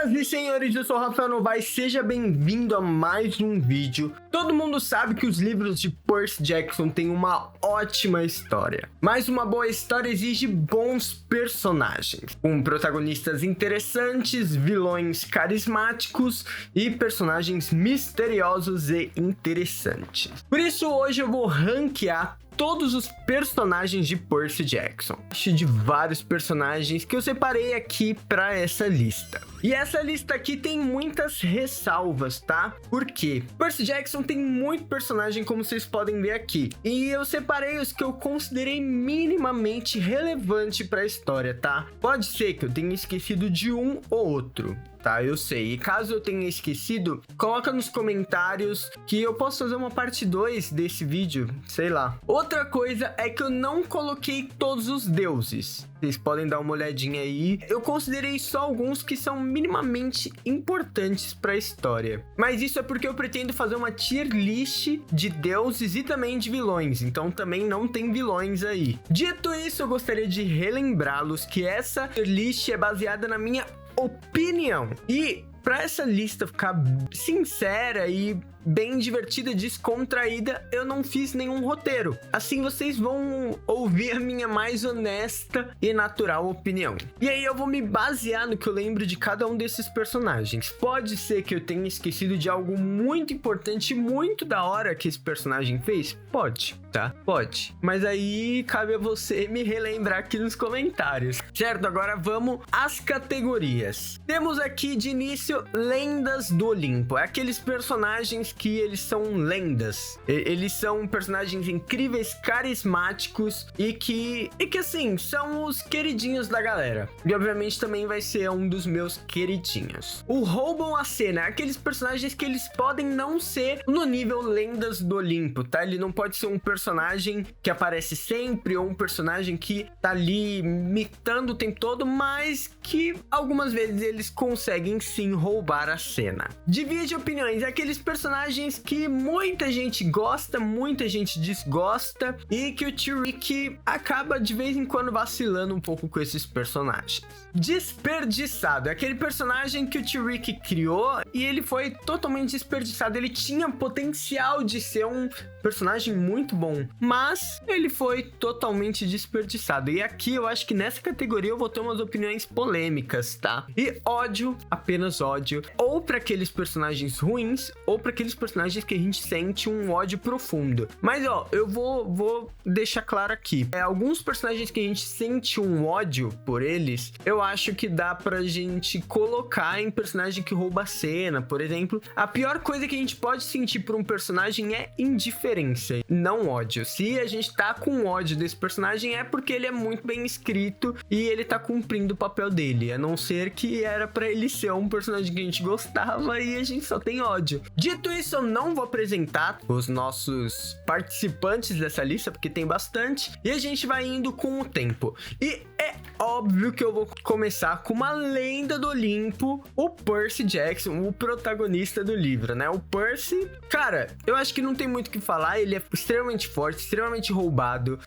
Senhoras e senhores, eu sou o Rafael Novaes, seja bem-vindo a mais um vídeo. Todo mundo sabe que os livros de Percy Jackson têm uma ótima história, mas uma boa história exige bons personagens, com protagonistas interessantes, vilões carismáticos e personagens misteriosos e interessantes. Por isso hoje eu vou ranquear todos os personagens de Percy Jackson. De vários personagens que eu separei aqui para essa lista. E essa lista aqui tem muitas ressalvas, tá? Por quê? Percy Jackson tem muito personagem, como vocês podem ver aqui. E eu separei os que eu considerei minimamente relevante para a história, tá? Pode ser que eu tenha esquecido de um ou outro, tá? Eu sei. E caso eu tenha esquecido, coloca nos comentários que eu posso fazer uma parte 2 desse vídeo, sei lá. Outra coisa é que eu não coloquei todos os deuses. Vocês podem dar uma olhadinha aí. Eu considerei só alguns que são minimamente importantes para a história. Mas isso é porque eu pretendo fazer uma tier list de deuses e também de vilões. Então também não tem vilões aí. Dito isso, eu gostaria de relembrá-los que essa tier list é baseada na minha opinião. E para essa lista ficar sincera e bem divertida, descontraída, eu não fiz nenhum roteiro. Assim vocês vão ouvir a minha mais honesta e natural opinião. E aí eu vou me basear no que eu lembro de cada um desses personagens. Pode ser que eu tenha esquecido de algo muito importante, muito da hora que esse personagem fez? Pode, tá? Pode. Mas aí cabe a você me relembrar aqui nos comentários. Certo? Agora vamos às categorias. Temos aqui de início Lendas do Olimpo. É aqueles personagens que eles são lendas. Eles são personagens incríveis, carismáticos e que assim, são os queridinhos da galera. E obviamente também vai ser um dos meus queridinhos. O Roubam a Cena, aqueles personagens que eles podem não ser no nível Lendas do Olimpo, tá? Ele não pode ser um personagem que aparece sempre ou um personagem que tá ali imitando o tempo todo, mas que algumas vezes eles conseguem sim roubar a cena. Divide opiniões, é aqueles personagens que muita gente gosta, muita gente desgosta e que o Tyrick acaba de vez em quando vacilando um pouco com esses personagens. Desperdiçado, é aquele personagem que o Tyrick criou e ele foi totalmente desperdiçado. Ele tinha potencial de ser um personagem muito bom, mas ele foi totalmente desperdiçado. E aqui eu acho que nessa categoria eu vou ter umas opiniões polêmicas, tá? E ódio, apenas ódio, ou para aqueles personagens ruins, ou para aqueles personagens que a gente sente um ódio profundo. Mas ó, eu vou deixar claro aqui. Alguns personagens que a gente sente um ódio por eles, eu acho que dá pra gente colocar em personagem que rouba a cena, por exemplo. A pior coisa que a gente pode sentir por um personagem é indiferença, não ódio. Se a gente tá com ódio desse personagem é porque ele é muito bem escrito e ele tá cumprindo o papel dele, a não ser que era pra ele ser um personagem que a gente gostava e a gente só tem ódio. Dito isso, eu não vou apresentar os nossos participantes dessa lista, porque tem bastante, e a gente vai indo com o tempo. E é óbvio que eu vou começar com uma lenda do Olimpo, o Percy Jackson, o protagonista do livro, né? O Percy, cara, eu acho que não tem muito o que falar, ele é extremamente forte, extremamente roubado.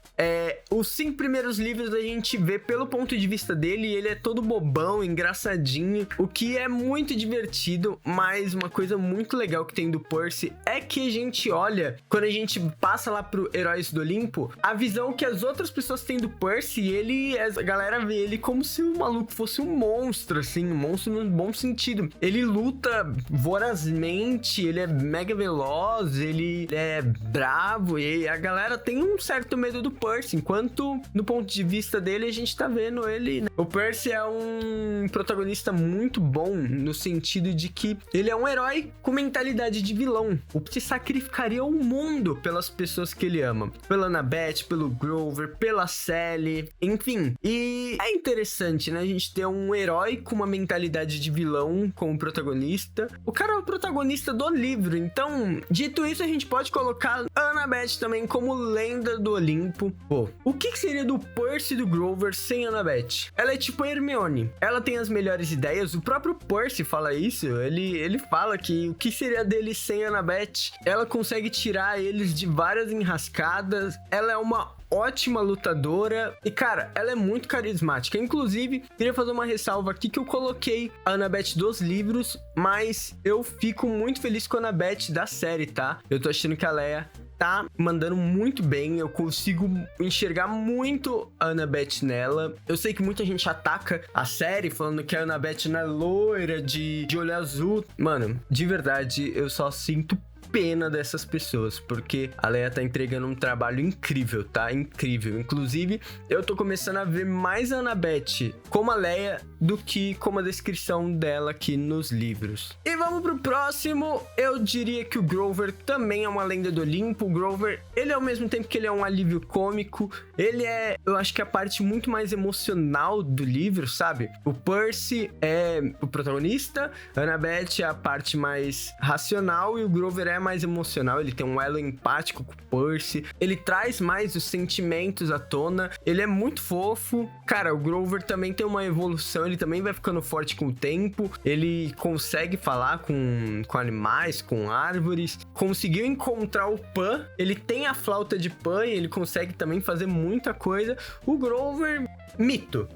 Os 5 primeiros livros a gente vê pelo ponto de vista dele, ele é todo bobão, engraçadinho, o que é muito divertido, mas uma coisa muito legal que tem do Percy é que a gente olha, quando a gente passa lá pro Heróis do Olimpo, a visão que as outras pessoas têm do Percy, a galera vê ele como se o maluco fosse um monstro, assim, um monstro no bom sentido. Ele luta vorazmente, ele é mega veloz, ele é bravo, e a galera tem um certo medo do Percy, enquanto no ponto de vista dele a gente tá vendo ele, né? O Percy é um protagonista muito bom no sentido de que ele é um herói com mentalidade de vilão. O Percy sacrificaria o mundo pelas pessoas que ele ama, pela Annabeth, pelo Grover, pela Sally, enfim. E é interessante, né, a gente ter um herói com uma mentalidade de vilão como protagonista. O cara é o protagonista do livro, então, dito isso, a gente pode colocar a Annabeth também como lenda do Olimpo. Pô, o que seria do Percy e do Grover sem Annabeth? Ela é tipo a Hermione, ela tem as melhores ideias, o próprio Percy fala isso, ele fala que o que seria dele sem Annabeth? Ela consegue tirar eles de várias enrascadas, ela é uma ótima lutadora e, cara, ela é muito carismática. Inclusive, queria fazer uma ressalva aqui que eu coloquei a Annabeth dos livros, mas eu fico muito feliz com a Annabeth da série, tá? Eu tô achando que a Leia tá mandando muito bem, eu consigo enxergar muito a Annabeth nela. Eu sei que muita gente ataca a série falando que a Annabeth não é loira, de olho azul. Mano, de verdade, eu só sinto pena dessas pessoas, porque a Leia tá entregando um trabalho incrível, tá? Incrível. Inclusive, eu tô começando a ver mais a Annabeth como a Leia do que como a descrição dela aqui nos livros. E vamos pro próximo. Eu diria que o Grover também é uma lenda do Olimpo. O Grover, ele ao mesmo tempo que ele é um alívio cômico, ele é, eu acho que a parte muito mais emocional do livro, sabe? O Percy é o protagonista, a Annabeth é a parte mais racional e o Grover é mais emocional, ele tem um elo empático com o Percy, ele traz mais os sentimentos à tona, ele é muito fofo. Cara, o Grover também tem uma evolução, ele também vai ficando forte com o tempo, ele consegue falar com animais, com árvores, conseguiu encontrar o Pan, ele tem a flauta de Pan e ele consegue também fazer muita coisa. O Grover, mito.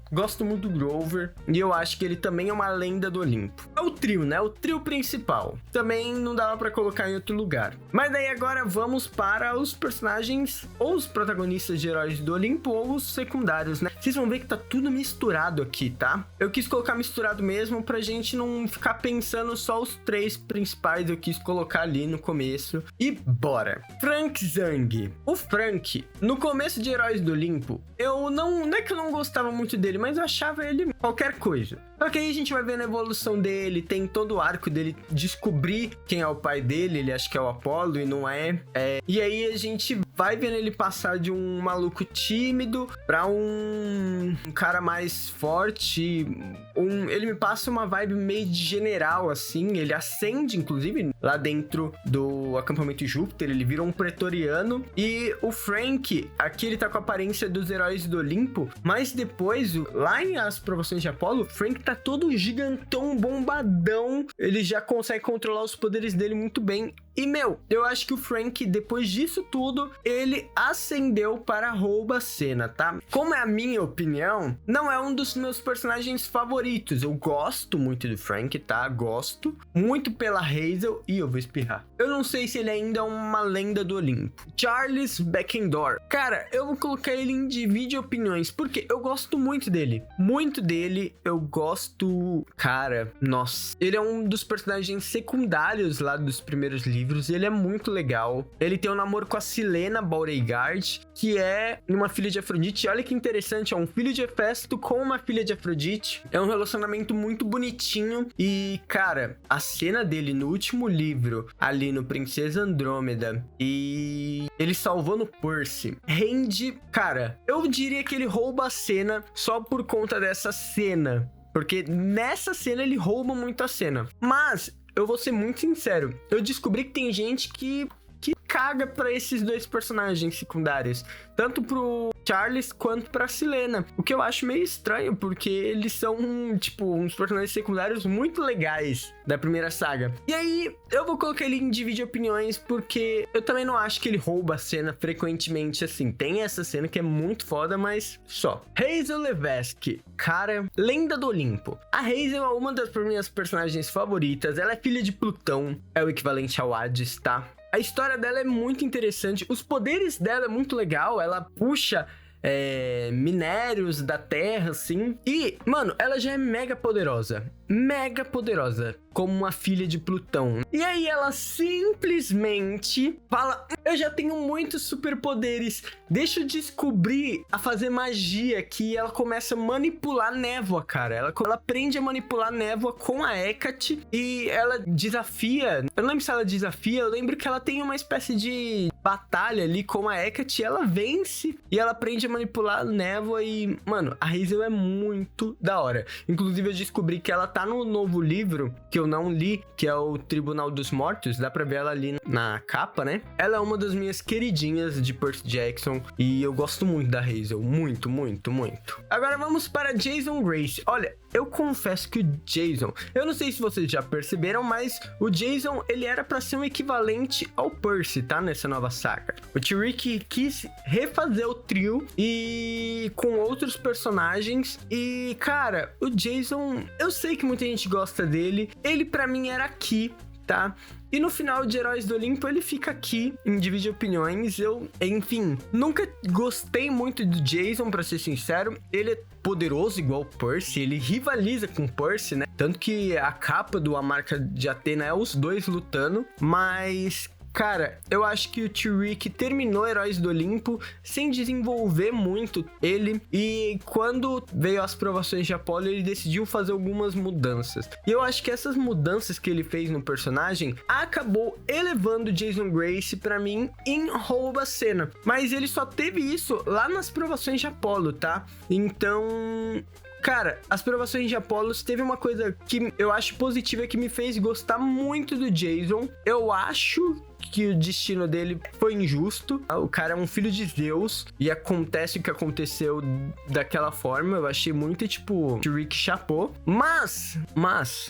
Gosto muito do Grover e eu acho que ele também é uma lenda do Olimpo. É o trio, né? O trio principal. Também não dava pra colocar em outro lugar. Mas daí agora vamos para os personagens, ou os protagonistas de Heróis do Olimpo, ou os secundários, né? Vocês vão ver que tá tudo misturado aqui, tá? Eu quis colocar misturado mesmo pra gente não ficar pensando só os três principais. Eu quis colocar ali no começo. E bora! Frank Zhang. O Frank, no começo de Heróis do Olimpo, não é que eu não gostava muito dele, mas eu achava ele qualquer coisa. Só que aí a gente vai vendo a evolução dele, tem todo o arco dele descobrir quem é o pai dele, ele acha que é o Apollo e não é. E aí a gente vai vendo ele passar de um maluco tímido pra um cara mais forte. Ele me passa uma vibe meio de general, assim. Ele ascende, inclusive, lá dentro do acampamento Júpiter, ele vira um pretoriano. E o Frank, aqui ele tá com a aparência dos heróis do Olimpo, mas depois, lá em As Provações de Apolo, o Frank tá todo gigantão, bombadão, ele já consegue controlar os poderes dele muito bem. E, eu acho que o Frank, depois disso tudo, ele ascendeu para rouba-cena, tá? Como é a minha opinião, não é um dos meus personagens favoritos. Eu gosto muito do Frank, tá? Gosto muito pela Hazel e eu vou espirrar. Eu não sei se ele ainda é uma lenda do Olimpo. Charles Beckendorf. Cara, eu vou colocar ele em divide opiniões, porque eu gosto muito dele. Muito dele, eu gosto... Cara, nossa. Ele é um dos personagens secundários lá dos primeiros livros. Ele é muito legal. Ele tem um namoro com a Silena Beauregard, que é uma filha de Afrodite. E olha que interessante, é um filho de Hefesto com uma filha de Afrodite. É um relacionamento muito bonitinho. E, cara, a cena dele no último livro, ali no Princesa Andrômeda, e ele salvando Percy, rende... Cara, eu diria que ele rouba a cena só por conta dessa cena. Porque nessa cena ele rouba muito a cena. Mas... eu vou ser muito sincero, eu descobri que tem gente que caga pra esses dois personagens secundários, tanto pro Charles quanto pra Silena, o que eu acho meio estranho, porque eles são, tipo, uns personagens secundários muito legais da primeira saga. E aí, eu vou colocar ele em divide opiniões, porque eu também não acho que ele rouba a cena frequentemente, assim. Tem essa cena que é muito foda, mas só. Hazel Levesque, cara, lenda do Olimpo. A Hazel é uma das minhas personagens favoritas, ela é filha de Plutão, é o equivalente ao Hades, tá? A história dela é muito interessante, os poderes dela é muito legal, ela puxa minérios da terra, assim. E, mano, ela já é mega poderosa, como uma filha de Plutão. E aí ela simplesmente fala: eu já tenho muitos superpoderes, deixa eu descobrir a fazer magia. Que ela começa a manipular névoa, cara. Ela aprende a manipular névoa com a Hecate e ela desafia, eu não lembro se ela desafia, eu lembro que ela tem uma espécie de batalha ali com a Hecate, ela vence e ela aprende a manipular névoa. E, mano, a Hazel é muito da hora. Inclusive eu descobri que ela tá no novo livro que eu não li, que é o Tribunal dos Mortos. Dá pra ver ela ali na capa, né? Ela é uma das minhas queridinhas de Percy Jackson e eu gosto muito da Hazel, muito. Agora vamos para Jason Grace. Olha, eu confesso que o Jason, eu não sei se vocês já perceberam, mas o Jason, ele era pra ser um equivalente ao Percy, tá? Nessa nova saga. O Tyrick quis refazer o trio e com outros personagens e, cara, o Jason, eu sei que muita gente gosta dele, ele pra mim era aqui, tá? E no final de Heróis do Olimpo ele fica aqui em Divide Opiniões. Eu, enfim, nunca gostei muito do Jason, pra ser sincero. Ele é poderoso igual o Percy, ele rivaliza com o Percy, né? Tanto que a capa do A Marca de Atena é os dois lutando, mas... Cara, eu acho que o Tyrick terminou Heróis do Olimpo sem desenvolver muito ele, e quando veio as provações de Apolo, ele decidiu fazer algumas mudanças. E eu acho que essas mudanças que ele fez no personagem acabou elevando Jason Grace pra mim em roubo a cena. Mas ele só teve isso lá nas provações de Apolo, tá? Então... Cara, as provações de Apollos teve uma coisa que eu acho positiva que me fez gostar muito do Jason. Eu acho que o destino dele foi injusto. O cara é um filho de Deus e acontece o que aconteceu daquela forma. Eu achei muito, tipo, Tyrick chapou. Mas,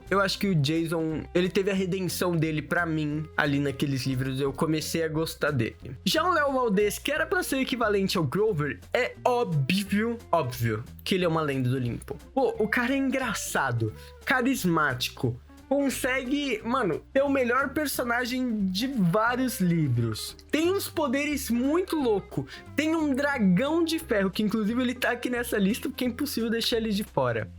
eu acho que o Jason, ele teve a redenção dele pra mim ali naqueles livros. Eu comecei a gostar dele. Já o Léo Valdez, que era pra ser equivalente ao Grover, é óbvio que ele é uma lenda do Olimpo. Pô, o cara é engraçado, carismático, consegue, mano, ter o melhor personagem de vários livros. Tem uns poderes muito loucos. Tem um dragão de ferro, que inclusive ele tá aqui nessa lista, porque é impossível deixar ele de fora.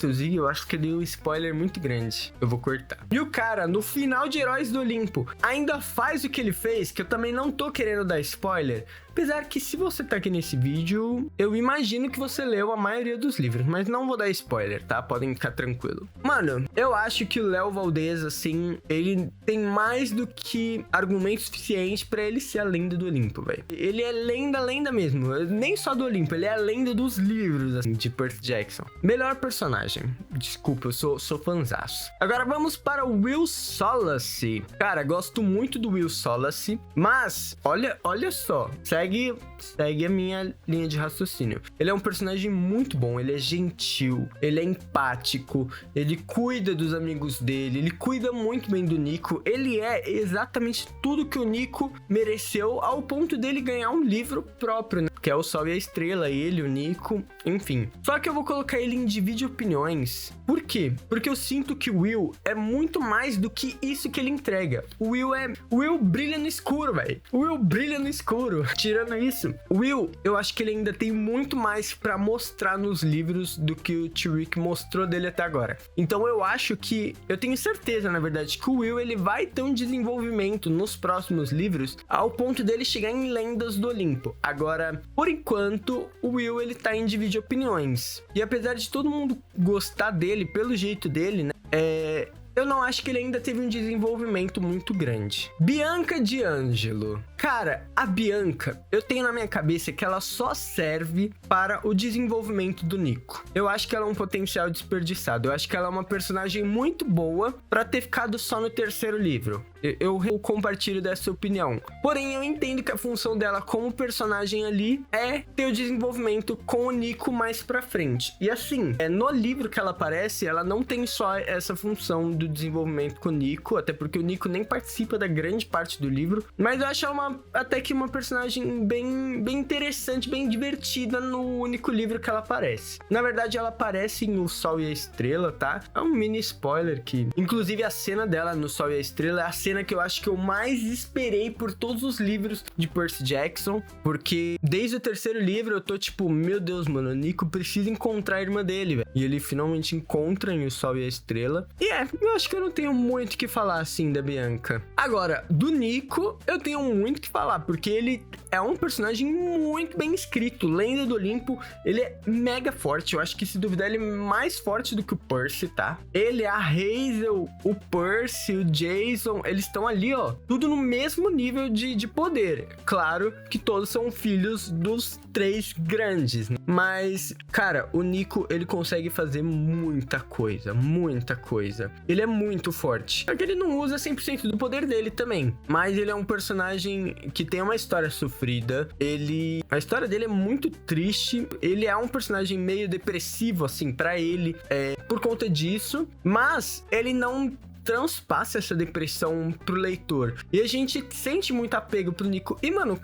E eu acho que eu dei um spoiler muito grande. Eu vou cortar. E o cara, no final de Heróis do Olimpo, ainda faz o que ele fez, que eu também não tô querendo dar spoiler. Apesar que se você tá aqui nesse vídeo, eu imagino que você leu a maioria dos livros, mas não vou dar spoiler, tá? Podem ficar tranquilo. Mano, eu acho que o Léo Valdez, assim, ele tem mais do que argumento suficiente pra ele ser a lenda do Olimpo, velho. Ele é lenda mesmo. Nem só do Olimpo, ele é a lenda dos livros, assim, de Percy Jackson. Melhor personagem. Desculpa, eu sou fanzaço. Agora vamos para o Will Solace. Cara, gosto muito do Will Solace, mas, olha só, segue a minha linha de raciocínio. Ele é um personagem muito bom, ele é gentil, ele é empático, ele cuida dos amigos dele, ele cuida muito bem do Nico, ele é exatamente tudo que o Nico mereceu ao ponto dele ganhar um livro próprio, né? Que é o Sol e a Estrela, ele, o Nico, enfim. Só que eu vou colocar ele em Divide Opiniões. Por quê? Porque eu sinto que o Will é muito mais do que isso que ele entrega. O Will brilha no escuro, velho. O Will brilha no escuro. Tirando isso, o Will, eu acho que ele ainda tem muito mais pra mostrar nos livros do que o Tyrick mostrou dele até agora. Então eu acho que, eu tenho certeza, na verdade, que o Will, ele vai ter um desenvolvimento nos próximos livros ao ponto dele chegar em Lendas do Olimpo. Agora, por enquanto, o Will, ele tá em Divide Opiniões. E apesar de todo mundo gostar dele, pelo jeito dele, né, eu não acho que ele ainda teve um desenvolvimento muito grande. Bianca D'Angelo. Cara, a Bianca, eu tenho na minha cabeça que ela só serve para o desenvolvimento do Nico. Eu acho que ela é um potencial desperdiçado. Eu acho que ela é uma personagem muito boa para ter ficado só no terceiro livro. Eu compartilho dessa opinião. Porém, eu entendo que a função dela como personagem ali é ter o desenvolvimento com o Nico mais pra frente. E assim, no livro que ela aparece, ela não tem só essa função do desenvolvimento com o Nico, até porque o Nico nem participa da grande parte do livro. Mas eu acho ela até que uma personagem bem interessante, bem divertida no único livro que ela aparece. Na verdade, ela aparece em O Sol e a Estrela, tá? É um mini spoiler que... Inclusive, a cena dela no Sol e a Estrela é a cena que eu acho que eu mais esperei por todos os livros de Percy Jackson, porque desde o terceiro livro eu tô tipo, meu Deus, mano, o Nico precisa encontrar a irmã dele, velho. E ele finalmente encontra em O Sol e a Estrela. E eu acho que eu não tenho muito o que falar, assim, da Bianca. Agora, do Nico, eu tenho muito o que falar, porque ele é um personagem muito bem escrito. Lenda do Olimpo, ele é mega forte. Eu acho que, se duvidar, ele é mais forte do que o Percy, tá? Ele, a Hazel, o Percy, o Jason, eles estão ali, ó, tudo no mesmo nível de poder. Claro que todos são filhos dos três grandes, né? Mas, cara, o Nico, ele consegue fazer muita coisa, muita coisa. Ele é muito forte. Só que ele não usa 100% do poder dele também. Mas ele é um personagem que tem uma história sofrida. A história dele é muito triste. Ele é um personagem meio depressivo, assim, pra ele. Por conta disso. Mas ele não transpassa essa depressão pro leitor. E a gente sente muito apego pro Nico. E, mano,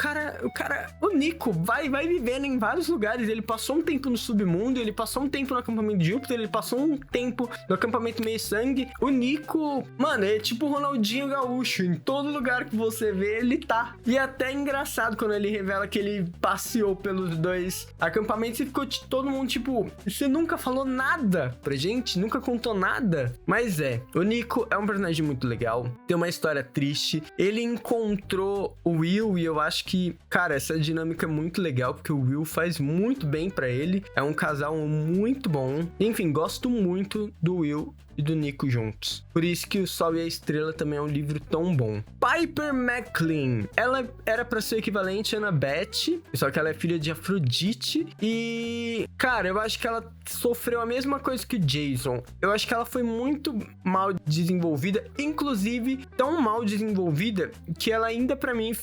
o Nico vai vivendo em vários lugares. Ele passou um tempo no submundo, ele passou um tempo no acampamento de Júpiter, ele passou um tempo no acampamento Meio-Sangue. O Nico, mano, é tipo o Ronaldinho Gaúcho. Em todo lugar que você vê, ele tá. E é até engraçado quando ele revela que ele passeou pelos dois acampamentos e ficou todo mundo tipo, você nunca falou nada pra gente? Nunca contou nada? Mas o Nico é um personagem muito legal, tem uma história triste. Ele encontrou o Will e eu acho que, cara, essa dinâmica é muito legal, porque o Will faz muito bem pra ele. É um casal muito bom. Enfim, gosto muito do Will e do Nico juntos. Por isso que O Sol e a Estrela também é um livro tão bom. Piper McLean. Ela era pra ser equivalente a Annabeth, só que ela é filha de Afrodite. E, cara, eu acho que ela sofreu a mesma coisa que o Jason. Eu acho que ela foi muito mal desenvolvida, inclusive tão mal desenvolvida que ela ainda pra mim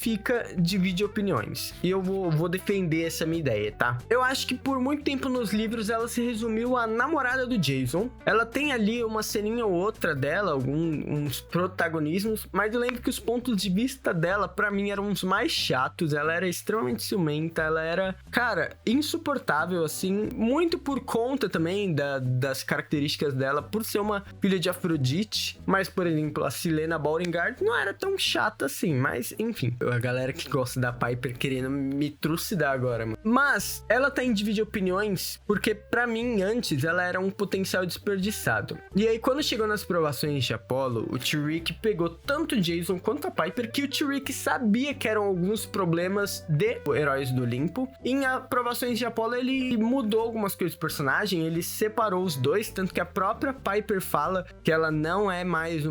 divide opiniões. E eu vou defender essa minha ideia, tá? Eu acho que por muito tempo nos livros ela se resumiu à namorada do Jason. Ela tem ali uma ceninha ou outra dela, uns protagonismos, mas eu lembro que os pontos de vista dela, pra mim, eram os mais chatos. Ela era extremamente ciumenta, ela era, cara, insuportável, assim, muito por conta também das características dela, por ser uma filha de Afrodite. Mas, por exemplo, a Silena Beauregard não era tão chata assim, mas, enfim, a galera que gosta da Piper querendo me trucidar agora, mano. Mas, ela tá em dividir opiniões, porque pra mim, antes, ela era um potencial desperdiçado. E aí, quando chegou nas provações de Apollo, o Tyrick pegou tanto o Jason quanto a Piper, que o Tyrick sabia que eram alguns problemas de Heróis do Olimpo. Em aprovações de Apollo, ele mudou algumas coisas do personagem, ele separou os dois, tanto que a própria Piper fala que ela não é mais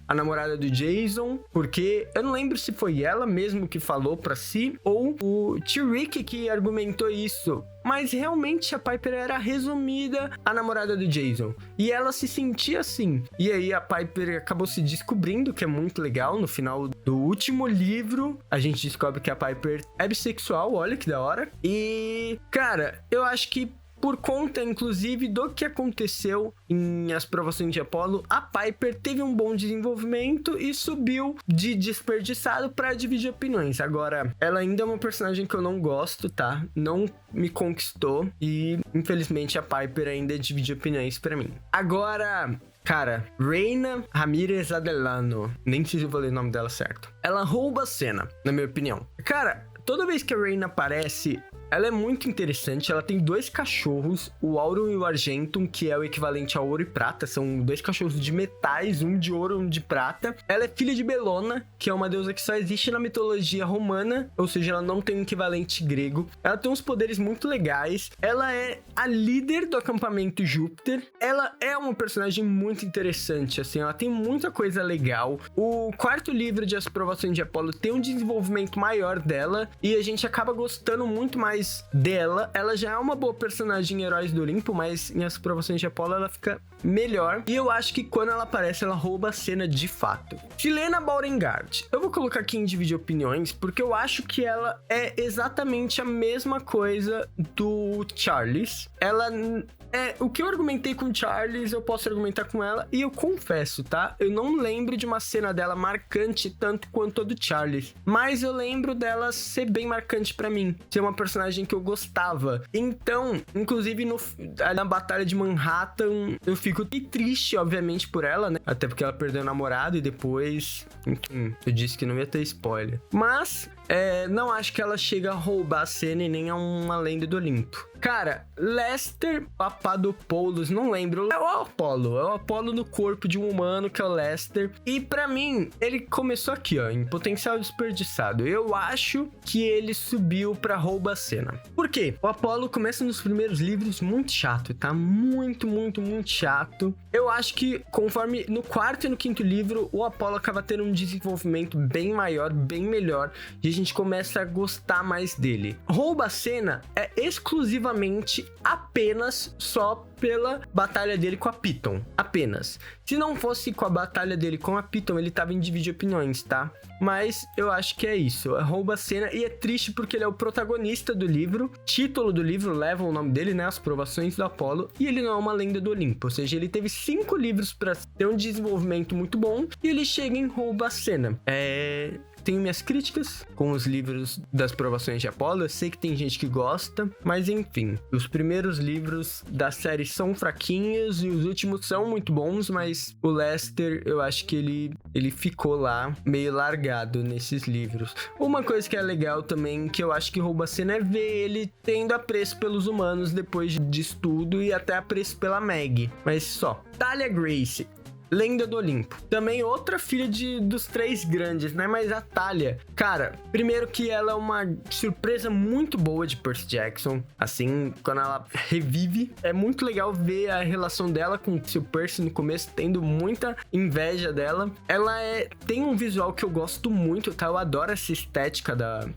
a namorada do Jason, porque eu não lembro se foi ela mesmo que falou pra si, ou o Tyrick que argumentou isso. Mas realmente a Piper era resumida a namorada do Jason. E ela se sentia assim. E aí a Piper acabou se descobrindo, que é muito legal. No final do último livro, a gente descobre que a Piper é bissexual. Olha que da hora. E, cara, eu acho que por conta, inclusive, do que aconteceu em As Provações de Apollo, a Piper teve um bom desenvolvimento e subiu de desperdiçado pra dividir opiniões. Agora, ela ainda é uma personagem que eu não gosto, tá? Não me conquistou e, infelizmente, a Piper ainda divide opiniões pra mim. Agora, cara, Rhaena Ramirez Adelano, nem sei se eu falei o nome dela certo. Ela rouba a cena, na minha opinião. Cara, toda vez que a Rhaena aparece, ela é muito interessante. Ela tem dois cachorros, o Aurum e o Argentum, que é o equivalente ao ouro e prata. São dois cachorros de metais, um de ouro e um de prata. Ela é filha de Bellona, que é uma deusa que só existe na mitologia romana, ou seja, ela não tem um equivalente grego. Ela tem uns poderes muito legais. Ela é a líder do acampamento Júpiter. Ela é uma personagem muito interessante, assim, ela tem muita coisa legal. O quarto livro de As Provações de Apollo tem um desenvolvimento maior dela, e a gente acaba gostando muito mais dela. Ela já é uma boa personagem em Heróis do Olimpo, mas em As Provações de Apollo ela fica melhor. E eu acho que quando ela aparece, ela rouba a cena de fato. Silena Beauregard. Eu vou colocar aqui em dividir opiniões, porque eu acho que ela é exatamente a mesma coisa do Charles. Ela o que eu argumentei com o Charles, eu posso argumentar com ela, e eu confesso, tá? Eu não lembro de uma cena dela marcante tanto quanto a do Charles, mas eu lembro dela ser bem marcante pra mim, ser uma personagem que eu gostava. Então, inclusive na Batalha de Manhattan, eu fico triste, obviamente, por ela, né? Até porque ela perdeu o namorado e depois, enfim, eu disse que não ia ter spoiler. Mas não acho que ela chega a roubar a cena e nem a uma lenda do Olimpo. Cara, Lester Papadopoulos, não lembro. É o Apollo no corpo de um humano, que é o Lester. E pra mim, ele começou aqui, ó, em potencial desperdiçado. Eu acho que ele subiu pra rouba a cena. Por quê? O Apollo começa nos primeiros livros muito chato, tá? Muito, muito, muito chato. Eu acho que conforme no quarto e no quinto livro, o Apollo acaba tendo um desenvolvimento bem maior, bem melhor. E a gente começa a gostar mais dele. Rouba a cena é exclusivamente apenas só pela batalha dele com a Piton. Apenas. Se não fosse com a batalha dele com a Piton, ele tava em dividir opiniões, tá? Mas eu acho que é isso. Rouba a cena e é triste porque ele é o protagonista do livro. Título do livro leva o nome dele, né? As Provações do Apolo. E ele não é uma lenda do Olimpo. Ou seja, ele teve 5 livros pra ter um desenvolvimento muito bom. E ele chega em Rouba a Cena. Tenho minhas críticas com os livros das Provações de Apolo. Eu sei que tem gente que gosta, mas enfim. Os primeiros livros da série são fraquinhos e os últimos são muito bons, mas o Lester, eu acho que ele ficou lá meio largado nesses livros. Uma coisa que é legal também, que eu acho que rouba a cena, é ver ele tendo apreço pelos humanos depois disso tudo e até apreço pela Meg. Mas só. Thalia Grace. Lenda do Olimpo. Também outra filha dos 3 grandes, né? Mas a Thalia, cara, primeiro que ela é uma surpresa muito boa de Percy Jackson. Assim, quando ela revive, é muito legal ver a relação dela com o seu Percy no começo, tendo muita inveja dela. Ela tem um visual que eu gosto muito, tá? Eu adoro essa estética da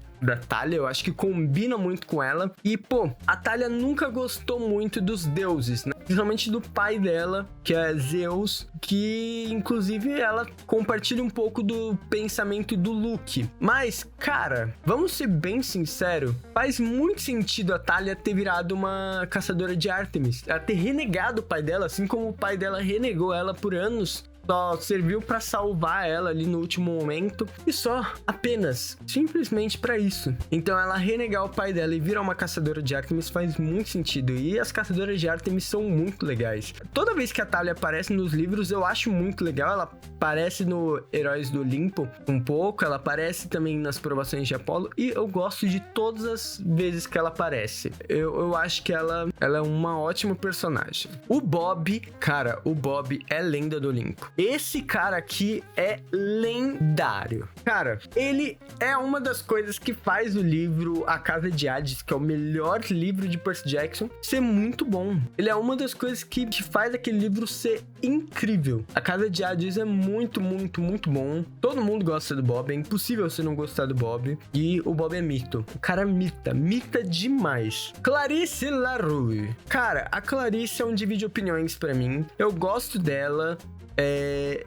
Thalia, eu acho que combina muito com ela. E, pô, a Thalia nunca gostou muito dos deuses, né? Principalmente do pai dela, que é Zeus, que, inclusive, ela compartilha um pouco do pensamento do Luke. Mas, cara, vamos ser bem sinceros, faz muito sentido a Thalia ter virado uma caçadora de Ártemis. Ela ter renegado o pai dela, assim como o pai dela renegou ela por anos. Só serviu pra salvar ela ali no último momento. E só, apenas, simplesmente pra isso. Então ela renegar o pai dela e virar uma caçadora de Ártemis faz muito sentido. E as caçadoras de Ártemis são muito legais. Toda vez que a Thalia aparece nos livros, eu acho muito legal. Ela aparece no Heróis do Olimpo um pouco. Ela aparece também nas Provações de Apolo. E eu gosto de todas as vezes que ela aparece. Eu acho que ela é uma ótima personagem. O Bob, cara, o Bob é lenda do Olimpo. Esse cara aqui é lendário. Cara, ele é uma das coisas que faz o livro A Casa de Hades, que é o melhor livro de Percy Jackson, ser muito bom. Ele é uma das coisas que faz aquele livro ser incrível. A Casa de Hades é muito, muito, muito bom. Todo mundo gosta do Bob. É impossível você não gostar do Bob. E o Bob é mito. O cara mita demais. Clarice Larue. Cara, a Clarice é um divide opiniões pra mim. Eu gosto dela.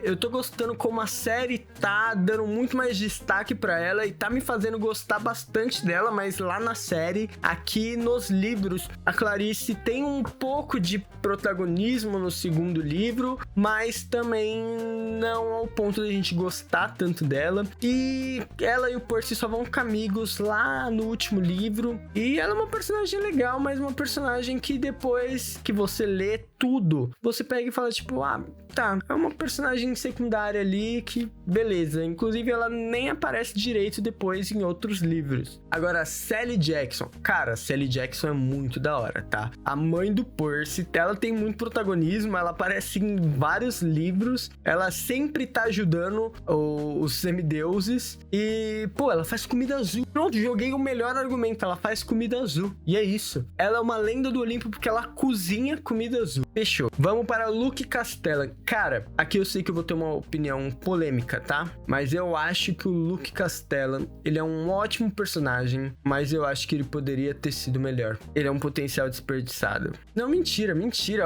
Eu tô gostando como a série tá dando muito mais destaque pra ela e tá me fazendo gostar bastante dela, mas lá na série, aqui nos livros, a Clarice tem um pouco de protagonismo no segundo livro, mas também não ao ponto de a gente gostar tanto dela. E ela e o Percy só vão ficar amigos lá no último livro, e ela é uma personagem legal, mas uma personagem que depois que você lê tudo, você pega e fala tipo, tá, é uma personagem secundária ali que, beleza. Inclusive, ela nem aparece direito depois em outros livros. Agora, Sally Jackson. Cara, Sally Jackson é muito da hora, tá? A mãe do Percy, ela tem muito protagonismo, ela aparece em vários livros, ela sempre tá ajudando os semideuses e, pô, ela faz comida azul. Pronto, joguei o melhor argumento, ela faz comida azul. E é isso. Ela é uma lenda do Olimpo porque ela cozinha comida azul. Fechou. Vamos para Luke Castellan. Cara, aqui eu sei que eu vou ter uma opinião polêmica, tá? Mas eu acho que o Luke Castellan, ele é um ótimo personagem, mas eu acho que ele poderia ter sido melhor. Ele é um potencial desperdiçado. Não, mentira.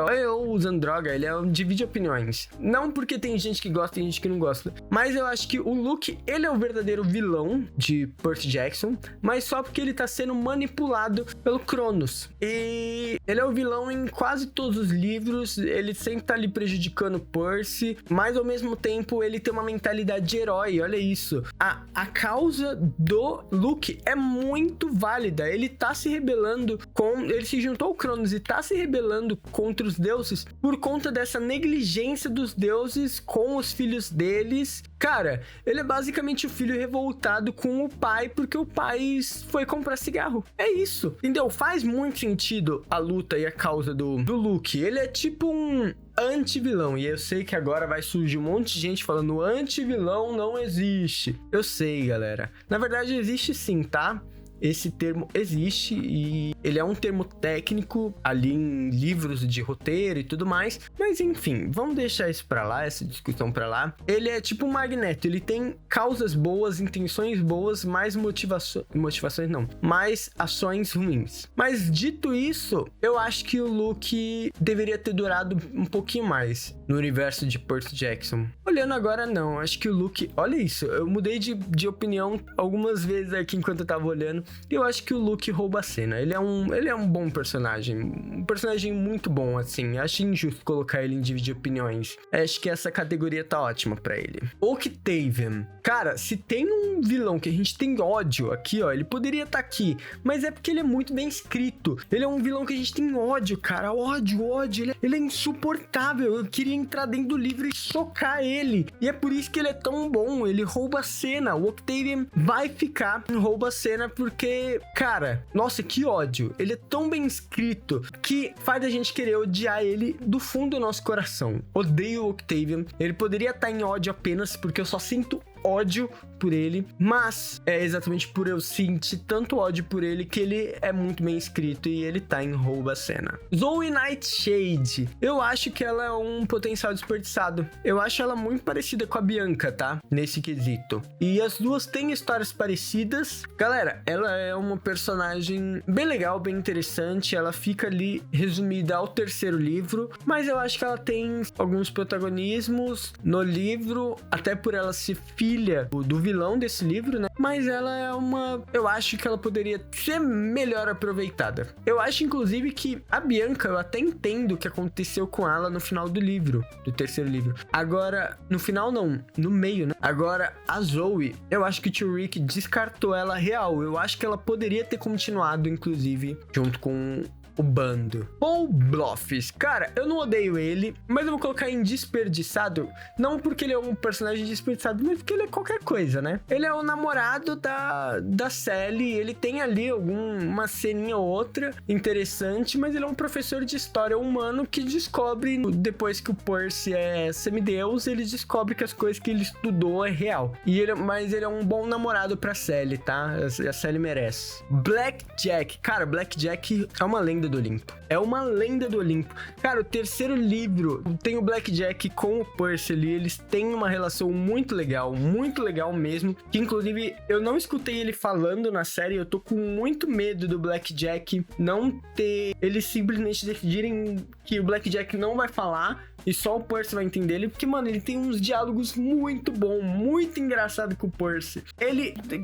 Olha eu usando droga, ele é um divide opiniões. Não porque tem gente que gosta e gente que não gosta, mas eu acho que o Luke, ele é o verdadeiro vilão de Percy Jackson, mas só porque ele tá sendo manipulado pelo Cronos. E ele é o vilão em quase todos os livros, ele sempre tá ali prejudicando Percy, mas ao mesmo tempo ele tem uma mentalidade de herói. Olha isso, a causa do Luke é muito válida. Ele tá se rebelando ele se juntou ao Cronos e tá se rebelando contra os deuses por conta dessa negligência dos deuses com os filhos deles. Cara, ele é basicamente o filho revoltado com o pai porque o pai foi comprar cigarro. É isso, entendeu? Faz muito sentido a luta e a causa do Luke. Ele é tipo um anti-vilão, e eu sei que agora vai surgir um monte de gente falando anti-vilão não existe. Eu sei, galera. Na verdade existe sim, tá? esse termo existe e ele é um termo técnico ali em livros de roteiro e tudo mais, mas enfim, vamos deixar isso pra lá, essa discussão pra lá. Ele é tipo um magneto, ele tem causas boas, intenções boas, mais motivações não, mais ações ruins. Mas dito isso, eu acho que o Luke deveria ter durado um pouquinho mais no universo de Percy Jackson. Olhando agora, não, acho que o Luke, olha isso, eu mudei de opinião algumas vezes aqui enquanto eu tava olhando, e eu acho que o Luke rouba a cena. Ele é um bom personagem, um personagem muito bom, assim. Acho injusto colocar ele em dividir opiniões. Acho que essa categoria tá ótima pra ele. Octavian, cara, se tem um vilão que a gente tem ódio aqui, ó, ele poderia estar aqui, mas é porque ele é muito bem escrito. Ele é um vilão que a gente tem ódio, cara, ódio, ele é insuportável. Eu queria entrar dentro do livro e socar ele, e é por isso que ele é tão bom. Ele rouba a cena. O Octavian vai ficar rouba a cena porque, cara, nossa, que ódio. Ele é tão bem escrito que faz a gente querer odiar ele do fundo do nosso coração. Odeio o Octavian. Ele poderia estar em ódio apenas porque eu só sinto ódio por ele, mas é exatamente por eu sentir tanto ódio por ele que ele é muito bem escrito e ele tá em rouba a cena. Zoe Nightshade, eu acho que ela é um potencial desperdiçado. Eu acho ela muito parecida com a Bianca, tá? Nesse quesito. E as duas têm histórias parecidas. Galera, ela é uma personagem bem legal, bem interessante. Ela fica ali resumida ao terceiro livro, mas eu acho que ela tem alguns protagonismos no livro, até por ela ser filha do vilão desse livro, né? Mas ela é eu acho que ela poderia ser melhor aproveitada. Eu acho, inclusive, que a Bianca, eu até entendo o que aconteceu com ela no final do livro, do terceiro livro. Agora, no final não, no meio, né? Agora, a Zoe, eu acho que o tio Rick descartou ela real. Eu acho que ela poderia ter continuado, inclusive, junto com o bando. Paul Bloffs, cara, eu não odeio ele, mas eu vou colocar em desperdiçado, não porque ele é um personagem desperdiçado, mas porque ele é qualquer coisa, né? Ele é o namorado da Sally, ele tem ali uma ceninha ou outra interessante, mas ele é um professor de história humano que descobre, depois que o Percy é semideus, ele descobre que as coisas que ele estudou é real. Mas ele é um bom namorado pra Sally, tá? A Sally merece. Blackjack, cara, Blackjack é uma lenda do Olimpo. É uma lenda do Olimpo. Cara, o terceiro livro tem o Blackjack com o Percy ali. Eles têm uma relação muito legal mesmo. Que inclusive eu não escutei ele falando na série. Eu tô com muito medo do Blackjack não ter. Eles simplesmente decidirem que o Blackjack não vai falar e só o Percy vai entender ele, porque, mano, ele tem uns diálogos muito bom, muito engraçado com o Percy.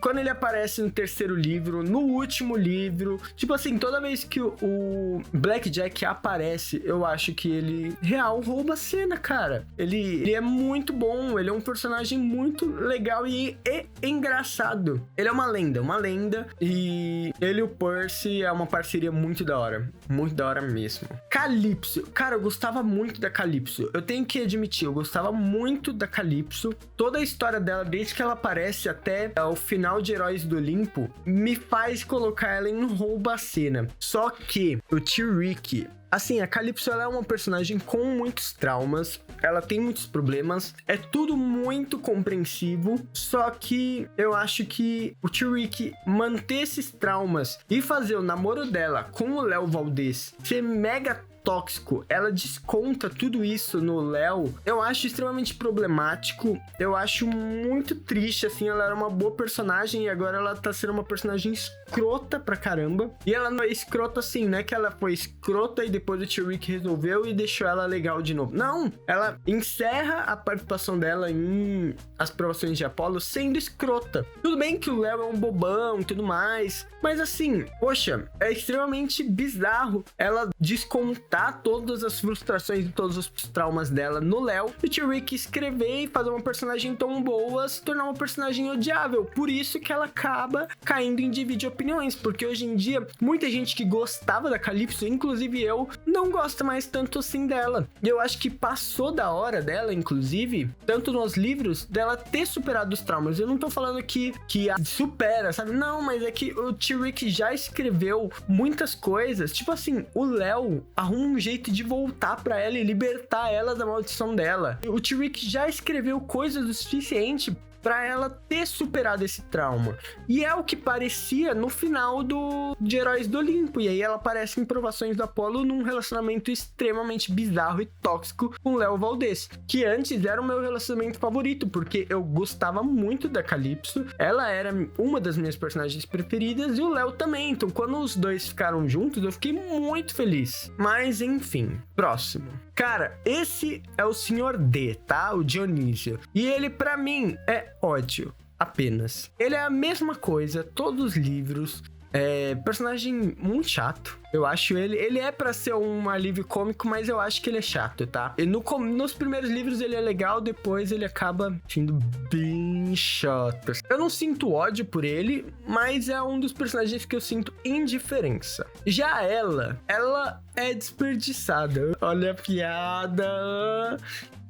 Quando ele aparece no terceiro livro, no último livro, tipo assim, toda vez que o Blackjack aparece, eu acho que ele real rouba a cena, cara. Ele é muito bom, ele é um personagem muito legal e engraçado. Ele é uma lenda, e ele e o Percy é uma parceria muito da hora mesmo. Calypso, cara, eu gostava muito da Calypso. Eu tenho que admitir, eu gostava muito da Calypso. Toda a história dela, desde que ela aparece até o final de Heróis do Olimpo, me faz colocar ela em rouba-cena. Só que o tio Rick, assim, a Calypso, ela é uma personagem com muitos traumas, ela tem muitos problemas, é tudo muito compreensivo, só que eu acho que o tio Rick manter esses traumas e fazer o namoro dela com o Léo Valdez ser mega tóxico, ela desconta tudo isso no Léo, eu acho extremamente problemático, eu acho muito triste, assim, ela era uma boa personagem e agora ela tá sendo uma personagem escrota pra caramba, e ela não é escrota assim, né, que ela foi escrota e depois o tio Rick resolveu e deixou ela legal de novo, não, ela encerra a participação dela em As Provações de Apolo sendo escrota. Tudo bem que o Léo é um bobão e tudo mais, mas assim, poxa, é extremamente bizarro ela descontar todas as frustrações e todos os traumas dela no Léo, e o tio Rick escrever e fazer uma personagem tão boa se tornar uma personagem odiável. Por isso que ela acaba caindo em dividir opiniões, porque hoje em dia muita gente que gostava da Calypso, inclusive eu, não gosta mais tanto assim dela. E eu acho que passou da hora dela, inclusive, tanto nos livros, dela ter superado os traumas. Eu não tô falando que a supera, sabe? Não, mas é que o tio Rick já escreveu muitas coisas, tipo assim, o Léo arruma um jeito de voltar pra ela e libertar ela da maldição dela. O tio Rick já escreveu coisas o suficiente pra ela ter superado esse trauma. E é o que parecia no final de Heróis do Olimpo. E aí ela aparece em Provações do Apolo num relacionamento extremamente bizarro e tóxico com Léo Valdez, que antes era o meu relacionamento favorito, porque eu gostava muito da Calypso, ela era uma das minhas personagens preferidas e o Léo também. Então quando os dois ficaram juntos, eu fiquei muito feliz. Mas enfim, próximo. Cara, esse é o Sr. D, tá? O Dionísio. E ele, pra mim, é ódio. Apenas. Ele é a mesma coisa, todos os livros. Personagem muito chato. Eu acho ele é pra ser um alívio cômico, mas eu acho que ele é chato, tá? E nos primeiros livros ele é legal, depois ele acaba sendo bem chato. Eu não sinto ódio por ele, mas é um dos personagens que eu sinto indiferença. Já ela é desperdiçada. Olha a piada.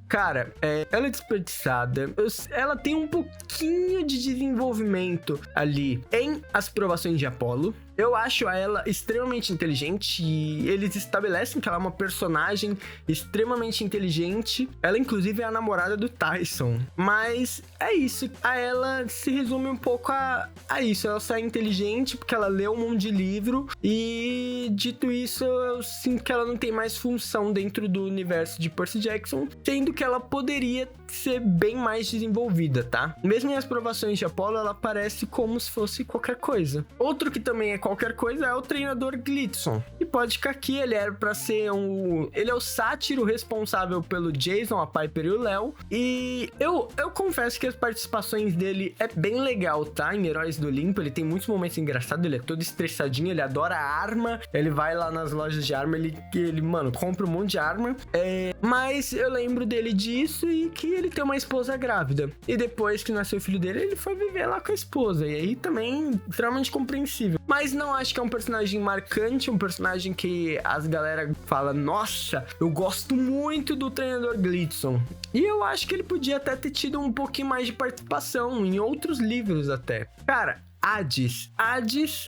Cara, ela é desperdiçada. Ela tem um pouquinho de desenvolvimento ali em As Provações de Apolo. Eu acho ela extremamente inteligente e eles estabelecem que ela é uma personagem extremamente inteligente. Ela, inclusive, é a namorada do Tyson. Mas é isso. A ela se resume um pouco a isso. Ela só é inteligente porque ela leu um monte de livro. E, dito isso, eu sinto que ela não tem mais função dentro do universo de Percy Jackson, sendo que ela poderia ser bem mais desenvolvida, tá? Mesmo em As Provações de Apolo, ela parece como se fosse qualquer coisa. Outro que também é qualquer coisa é o treinador Glitson. E pode ficar aqui, ele era pra ser ele é o sátiro responsável pelo Jason, a Piper e o Léo. E eu confesso que as participações dele é bem legal, tá? Em Heróis do Olimpo, ele tem muitos momentos engraçados, ele é todo estressadinho, ele adora arma, ele vai lá nas lojas de arma, ele mano, compra um monte de arma. Mas eu lembro dele disso e que ele tem uma esposa grávida. E depois que nasceu o filho dele, ele foi viver lá com a esposa. E aí também, extremamente compreensível. Mas não acho que é um personagem marcante, um personagem que as galera fala, nossa, eu gosto muito do treinador Glitson. E eu acho que ele podia até ter tido um pouquinho mais de participação em outros livros até. Cara, Hades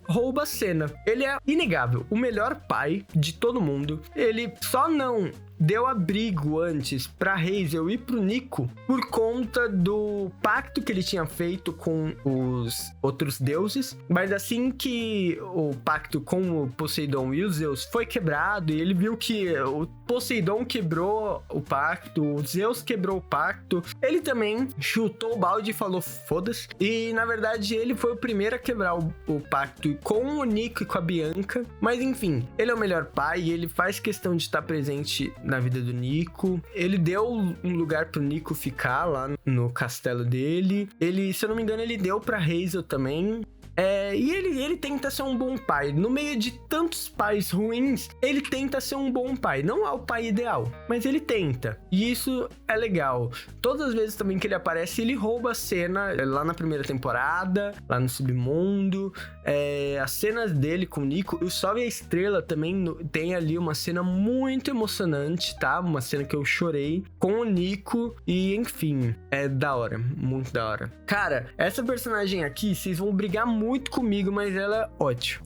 rouba a cena. Ele é inegável, o melhor pai de todo mundo. Ele só não deu abrigo antes pra Hazel e pro Nico por conta do pacto que ele tinha feito com os outros deuses, mas assim que o pacto com o Poseidon e os Zeus foi quebrado e ele viu que o Poseidon quebrou o pacto, o Zeus quebrou o pacto, ele também chutou o balde e falou foda-se, e na verdade ele foi o primeiro a quebrar o pacto com o Nico e com a Bianca, mas enfim, ele é o melhor pai e ele faz questão de estar presente na vida do Nico. Ele deu um lugar pro Nico ficar lá no castelo dele. Ele, se eu não me engano, ele deu pra Hazel também. E ele tenta ser um bom pai. No meio de tantos pais ruins, ele tenta ser um bom pai. Não é o pai ideal, mas ele tenta. E isso é legal. Todas as vezes também que ele aparece, ele rouba a cena lá na primeira temporada, lá no Submundo. As cenas dele com o Nico. O Sol e a Estrela também tem ali uma cena muito emocionante, tá? Uma cena que eu chorei com o Nico. E enfim, é da hora. Muito da hora. Cara, essa personagem aqui, vocês vão brigar muito comigo, mas ela é ótima.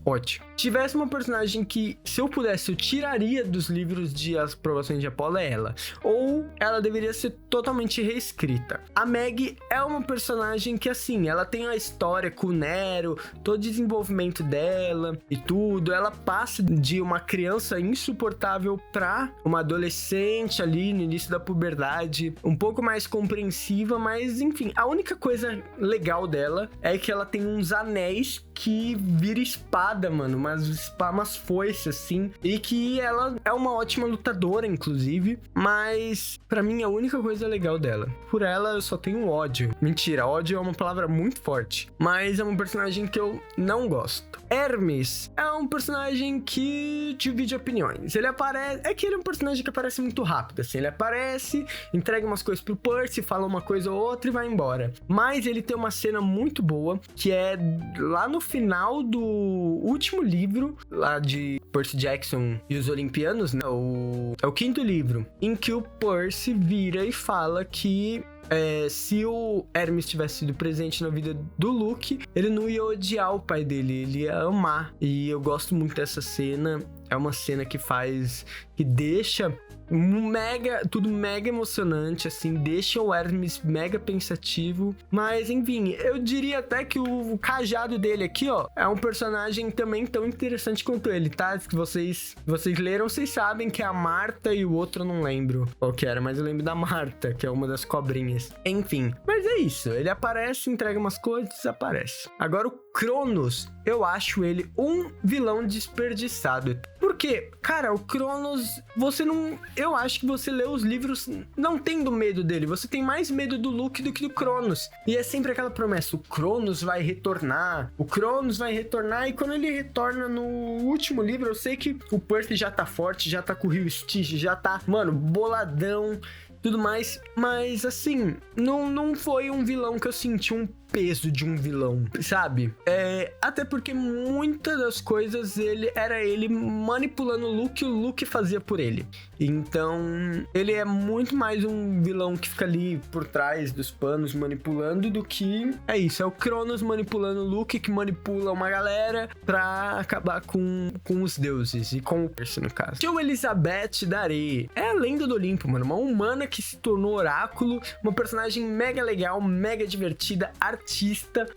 Tivesse uma personagem que, se eu pudesse, eu tiraria dos livros de As Provações de Apolo, é ela. Ou ela deveria ser totalmente reescrita. A Meg é uma personagem que, assim, ela tem a história com o Nero, todo o desenvolvimento dela e tudo. Ela passa de uma criança insuportável pra uma adolescente ali no início da puberdade, um pouco mais compreensiva, mas, enfim, a única coisa legal dela é que ela tem uns anéis que vira espada, mano, umas foices, assim, e que ela é uma ótima lutadora, inclusive, mas pra mim a única coisa legal dela. Por ela eu só tenho ódio. Mentira, ódio é uma palavra muito forte, mas é um personagem que eu não gosto. Hermes é um personagem que divide opiniões. Ele aparece, é que ele é um personagem que aparece muito rápido, assim, ele aparece, entrega umas coisas pro Percy, fala uma coisa ou outra e vai embora. Mas ele tem uma cena muito boa, que é lá no final do último livro, lá de Percy Jackson e os Olimpianos, né? É o quinto livro, em que o Percy vira e fala que se o Hermes tivesse sido presente na vida do Luke, ele não ia odiar o pai dele, ele ia amar. E eu gosto muito dessa cena. é uma cena que deixa tudo mega emocionante, assim, deixa o Hermes mega pensativo, mas enfim, eu diria até que o cajado dele aqui, ó, é um personagem também tão interessante quanto ele, tá? Se vocês leram, vocês sabem que é a Marta e o outro eu não lembro qual que era, mas eu lembro da Marta, que é uma das cobrinhas. Enfim, mas é isso, ele aparece, entrega umas coisas, desaparece. Agora o Cronos, eu acho ele um vilão desperdiçado. Porque, cara, o Cronos, eu acho que você lê os livros não tendo medo dele. Você tem mais medo do Luke do que do Cronos. E é sempre aquela promessa, o Cronos vai retornar. O Cronos vai retornar. E quando ele retorna no último livro, eu sei que o Percy já tá forte, já tá com o Rio Stitch, já tá, mano, boladão, tudo mais. Mas, assim, não foi um vilão que eu senti um peso de um vilão, sabe? Até porque muitas das coisas era ele manipulando o Luke fazia por ele. Então, ele é muito mais um vilão que fica ali por trás dos panos manipulando do que é o Cronos manipulando o Luke, que manipula uma galera pra acabar com os deuses e com o Percy, no caso. Tio Elizabeth da Areia é a lenda do Olimpo, mano, uma humana que se tornou oráculo, uma personagem mega legal, mega divertida, artista.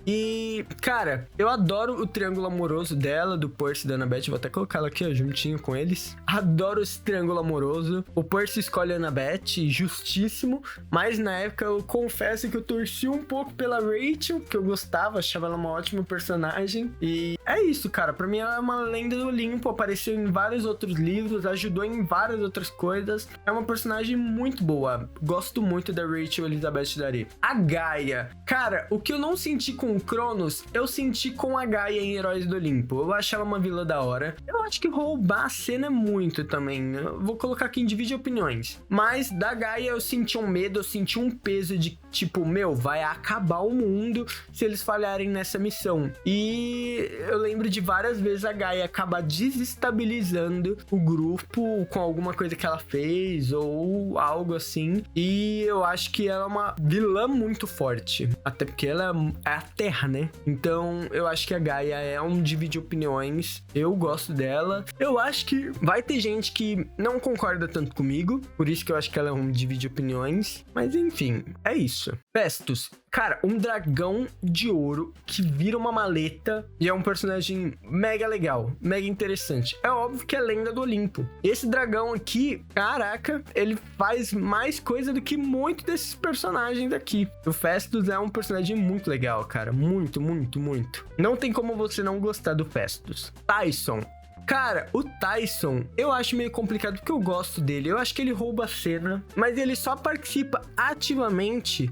E, cara, eu adoro o triângulo amoroso dela, do Percy e da Annabeth. Vou até colocar ela aqui, ó, juntinho com eles. Adoro esse triângulo amoroso. O Percy escolhe a Annabeth, justíssimo. Mas na época eu confesso que eu torci um pouco pela Rachel, que eu gostava, achava ela uma ótima personagem. E é isso, cara. Pra mim ela é uma lenda do Olimpo, apareceu em vários outros livros, ajudou em várias outras coisas. É uma personagem muito boa. Gosto muito da Rachel Elizabeth Dari. A Gaia. Cara, o que eu não senti com o Cronos, eu senti com a Gaia em Heróis do Olimpo. Eu acho ela uma vilã da hora. Eu acho que roubar a cena é muito também. Eu vou colocar aqui em divide opiniões. Mas da Gaia eu senti um medo, eu senti um peso de tipo, vai acabar o mundo se eles falharem nessa missão. E eu lembro de várias vezes a Gaia acabar desestabilizando o grupo com alguma coisa que ela fez ou algo assim. E eu acho que ela é uma vilã muito forte. Até porque ela é a Terra, né? Então eu acho que a Gaia é um divide opiniões. Eu gosto dela. Eu acho que vai ter gente que não concorda tanto comigo. Por isso que eu acho que ela é um divide opiniões. Mas enfim, é isso. Festus. Cara, um dragão de ouro que vira uma maleta e é um personagem mega legal, mega interessante. É óbvio que é lenda do Olimpo. Esse dragão aqui, caraca, ele faz mais coisa do que muito desses personagens aqui. O Festus é um personagem muito legal, cara. Muito, muito, muito. Não tem como você não gostar do Festus. Tyson. Cara, o Tyson, eu acho meio complicado porque eu gosto dele. Eu acho que ele rouba a cena, mas ele só participa ativamente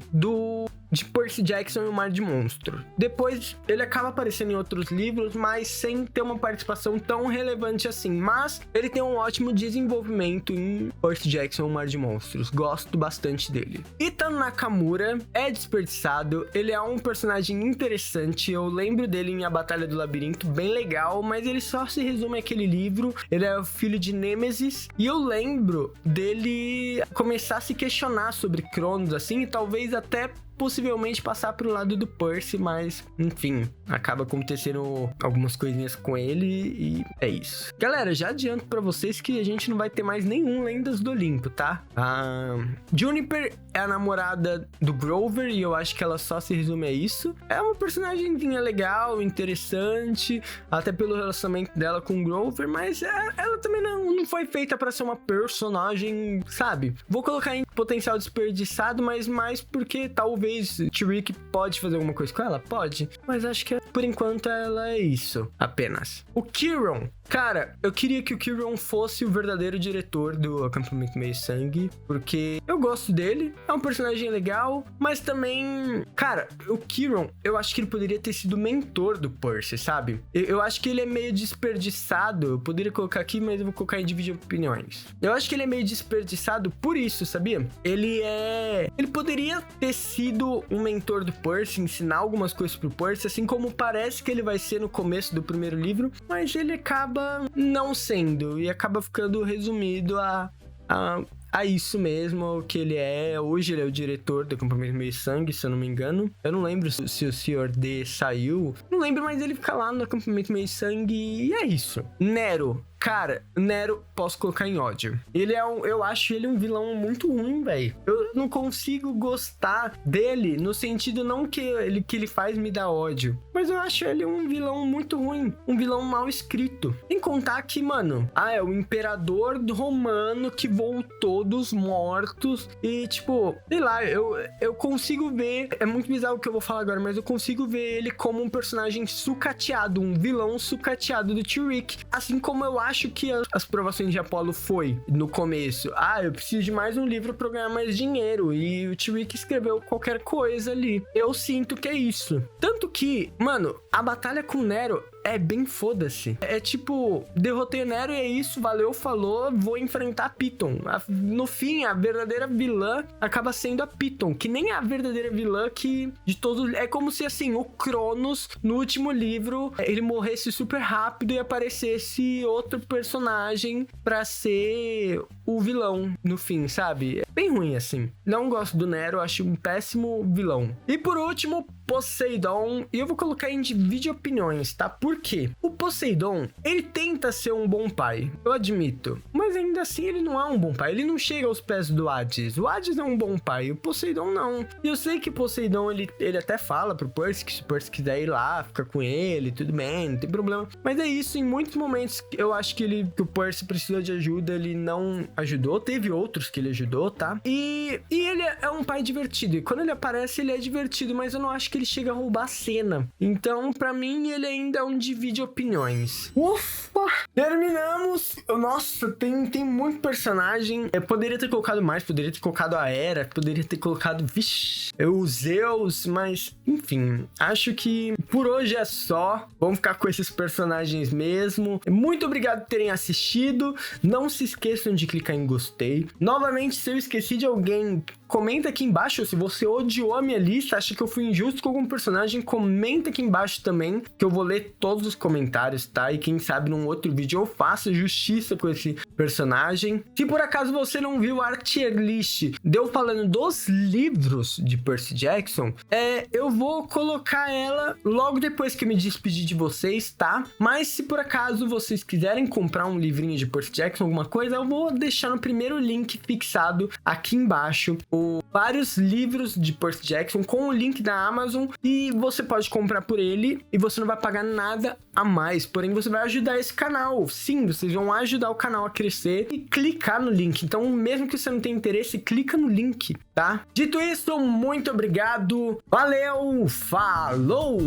de Percy Jackson e o Mar de Monstro. Depois, ele acaba aparecendo em outros livros, mas sem ter uma participação tão relevante assim. Mas ele tem um ótimo desenvolvimento em Percy Jackson e o Mar de Monstros. Gosto bastante dele. Ethan Nakamura é desperdiçado. Ele é um personagem interessante. Eu lembro dele em A Batalha do Labirinto, bem legal, mas ele só se resume àquele livro. Ele é o filho de Nêmesis. E eu lembro dele começar a se questionar sobre Cronos, assim, e talvez até possivelmente passar pro lado do Percy, mas enfim, acaba acontecendo algumas coisinhas com ele e é isso. Galera, já adianto pra vocês que a gente não vai ter mais nenhum Lendas do Olimpo, tá? A Juniper é a namorada do Grover e eu acho que ela só se resume a isso. É uma personagemzinha legal, interessante, até pelo relacionamento dela com o Grover, mas ela também não foi feita pra ser uma personagem, sabe? Vou colocar em potencial desperdiçado, mas mais porque talvez Tyrick pode fazer alguma coisa com ela? Pode. Mas acho que por enquanto ela é isso, apenas. O Kieran. Cara, eu queria que o Kieran fosse o verdadeiro diretor do Acampamento Meio Sangue, porque eu gosto dele, é um personagem legal, mas também, cara, o Kieran, eu acho que ele poderia ter sido mentor do Percy, sabe? Eu acho que ele é meio desperdiçado, eu poderia colocar aqui, mas eu vou colocar em dividir opiniões. Eu acho que ele é meio desperdiçado por isso, sabia? Ele poderia ter sido um mentor do Percy, ensinar algumas coisas pro Percy, assim como parece que ele vai ser no começo do primeiro livro, mas ele acaba não sendo e acaba ficando resumido a a isso mesmo que ele é. Hoje ele é o diretor do Acampamento Meio Sangue, se eu não me engano. Eu não lembro se o Sr. D saiu. Não lembro, mas ele fica lá no Acampamento Meio Sangue e é isso. Nero. Cara, Nero, posso colocar em ódio. Eu acho ele um vilão muito ruim, velho. Eu não consigo gostar dele, no sentido não que ele faz me dar ódio, mas eu acho ele um vilão muito ruim. Um vilão mal escrito. Sem contar que, mano, é o imperador romano que voltou dos mortos e, tipo, sei lá, eu consigo ver, é muito bizarro o que eu vou falar agora, mas eu consigo ver ele como um personagem sucateado, um vilão sucateado do Tyrick. Assim como eu acho que as provações de Apolo foi no começo. Eu preciso de mais um livro pra ganhar mais dinheiro. E o Tyrick escreveu qualquer coisa ali. Eu sinto que é isso. Tanto que, mano, a batalha com Nero é bem foda-se. É tipo, derrotei Nero e é isso, valeu, falou, vou enfrentar a Piton. No fim, a verdadeira vilã acaba sendo a Piton, que nem é a verdadeira vilã que de todos... É como se, assim, o Cronos, no último livro, ele morresse super rápido e aparecesse outro personagem pra ser o vilão no fim, sabe? É bem ruim, assim. Não gosto do Nero, acho um péssimo vilão. E por último, Poseidon, e eu vou colocar em vídeo opiniões, tá? Por quê? O Poseidon, ele tenta ser um bom pai, eu admito, mas ainda assim ele não é um bom pai, ele não chega aos pés do Hades. O Hades é um bom pai, o Poseidon não. E eu sei que o Poseidon, ele até fala pro Percy que se o Percy quiser ir lá, fica com ele, tudo bem, não tem problema. Mas é isso, em muitos momentos eu acho que o Percy precisou de ajuda, ele não ajudou, teve outros que ele ajudou, tá? E ele é um pai divertido, e quando ele aparece ele é divertido, mas eu não acho que ele chega a roubar a cena. Então, pra mim, ele ainda é um divide opiniões. Ufa! Terminamos! Nossa, tem muito personagem. Eu poderia ter colocado mais, poderia ter colocado a Hera, poderia ter colocado, o Zeus, mas, enfim, acho que por hoje é só. Vamos ficar com esses personagens mesmo. Muito obrigado por terem assistido. Não se esqueçam de clicar em gostei. Novamente, se eu esqueci de alguém, comenta aqui embaixo. Se você odiou a minha lista, acha que eu fui injusto com algum personagem, comenta aqui embaixo também, que eu vou ler todos os comentários, tá? E quem sabe num outro vídeo eu faço justiça com esse personagem. Se por acaso você não viu a tier list deu falando dos livros de Percy Jackson, eu vou colocar ela logo depois que eu me despedir de vocês, tá? Mas se por acaso vocês quiserem comprar um livrinho de Percy Jackson, alguma coisa, eu vou deixar no primeiro link fixado aqui embaixo vários livros de Percy Jackson com o link da Amazon, e você pode comprar por ele e você não vai pagar nada a mais, porém você vai ajudar esse canal. Sim, vocês vão ajudar o canal a crescer e clicar no link. Então, mesmo que você não tenha interesse, clica no link, tá? Dito isso, muito obrigado, valeu, falou!